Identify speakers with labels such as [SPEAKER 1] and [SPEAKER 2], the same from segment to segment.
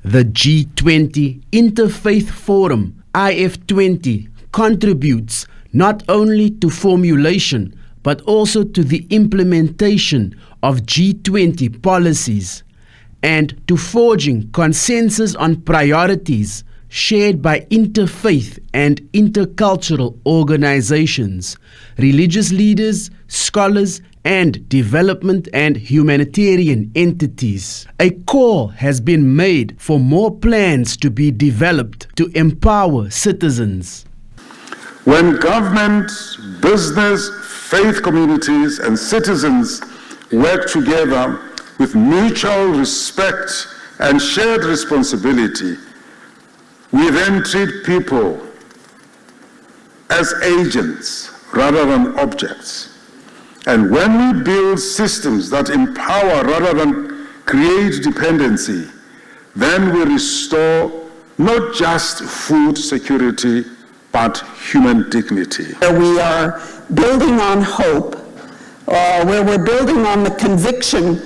[SPEAKER 1] The G20 Interfaith Forum, IF20, contributes not only to formulation but also to the implementation of G20 policies and to forging consensus on priorities shared by interfaith and intercultural organizations, religious leaders, scholars, and development and humanitarian entities. A call has been made for more plans to be developed to empower citizens.
[SPEAKER 2] When government, business, faith communities, and citizens work together with mutual respect and shared responsibility, we then treat people as agents rather than objects. And when we build systems that empower rather than create dependency, then we restore not just food security, but human dignity.
[SPEAKER 3] We are building on hope, where we're building on the conviction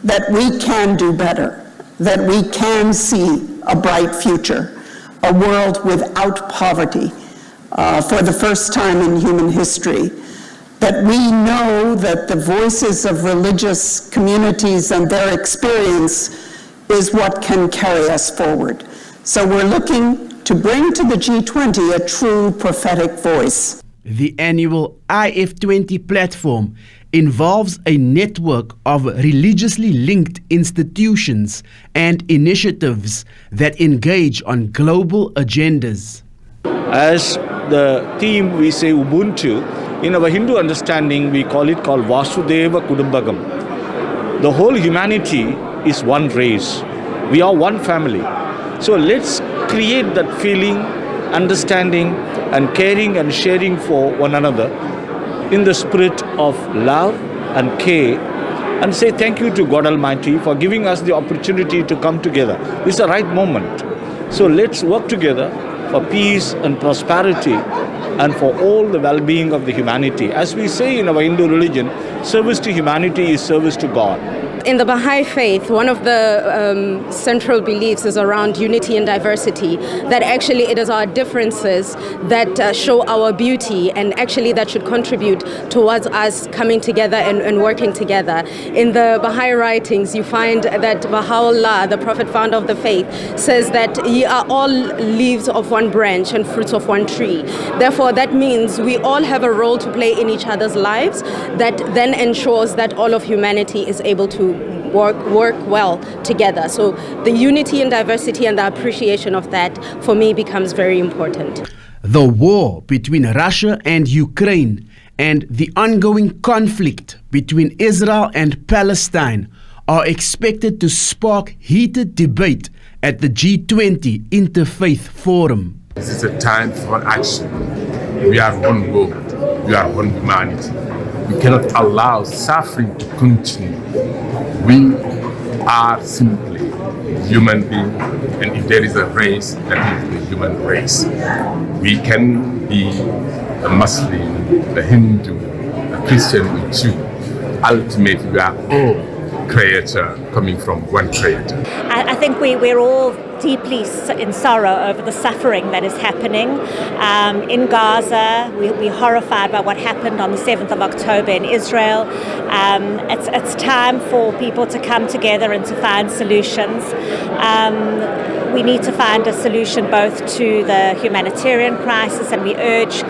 [SPEAKER 3] that we can do better, that we can see a bright future, a world without poverty for the first time in human history, that we know that the voices of religious communities and their experience is what can carry us forward. So we're looking to bring to the G20 a true prophetic voice.
[SPEAKER 1] The annual IF20 platform involves a network of religiously linked institutions and initiatives that engage on global agendas.
[SPEAKER 4] As the theme we say Ubuntu, in our Hindu understanding we call Vasudeva Kudumbakam. The whole humanity is one race. We are one family. So let's create that feeling, understanding and caring and sharing for one another in the spirit of love and care, and say thank you to God Almighty for giving us the opportunity to come together. This is the right moment. So let's work together for peace and prosperity and for all the well-being of the humanity. As we say in our Hindu religion, service to humanity is service to God.
[SPEAKER 5] In the Baha'i faith, one of the central beliefs is around unity and diversity, that actually it is our differences that show our beauty, and actually that should contribute towards us coming together and working together. In the Baha'i writings, you find that Baha'u'llah, the Prophet founder of the faith, says that ye are all leaves of one branch and fruits of one tree. Therefore, that means we all have a role to play in each other's lives that then ensures that all of humanity is able to work well together. So the unity and diversity and the appreciation of that, for me, becomes very important.
[SPEAKER 1] The war between Russia and Ukraine and the ongoing conflict between Israel and Palestine are expected to spark heated debate at the G20 Interfaith Forum.
[SPEAKER 6] This is a time for action. We are one world. We are one humanity. We cannot allow suffering to continue. We are simply human beings, and if there is a race, that is the human race. We can be a Muslim, a Hindu, a Christian, a Jew. Ultimately, we are all creator coming from one creator.
[SPEAKER 7] I think we're all deeply in sorrow over the suffering that is happening in Gaza. We're horrified by what happened on the 7th of October in Israel. It's time for people to come together and to find solutions. We need to find a solution both to the humanitarian crisis, and we urge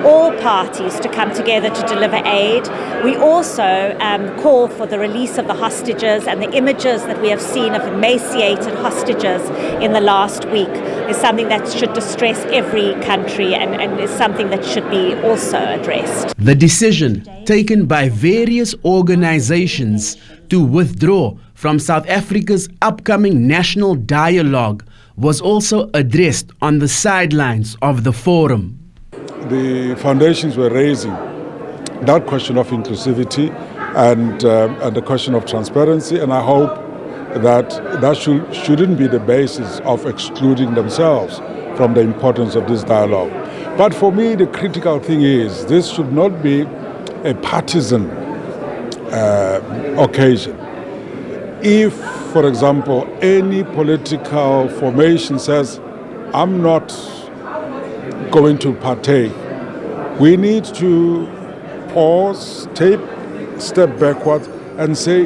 [SPEAKER 7] all parties to come together to deliver aid. We also call for the release of the hostages, and the images that we have seen of emaciated hostages in the last week is something that should distress every country and is something that should be also addressed.
[SPEAKER 1] The decision taken by various organizations to withdraw from South Africa's upcoming national dialogue was also addressed on the sidelines of the forum.
[SPEAKER 8] The foundations were raising that question of inclusivity and the question of transparency, and I hope that shouldn't be the basis of excluding themselves from the importance of this dialogue. But for me, the critical thing is this should not be a partisan occasion. if, for example, any political formation says, I'm not going to partake, we need to pause, take a step backwards and say,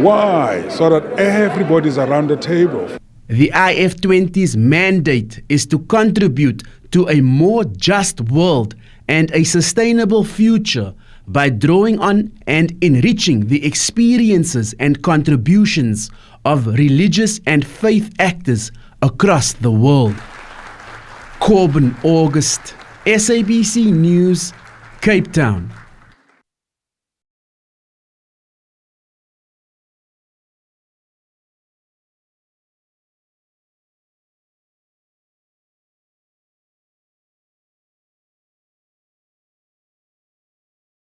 [SPEAKER 8] why? So that everybody's around the table.
[SPEAKER 1] The IF20's mandate is to contribute to a more just world and a sustainable future by drawing on and enriching the experiences and contributions of religious and faith actors across the world. Corbin August, SABC News, Cape Town.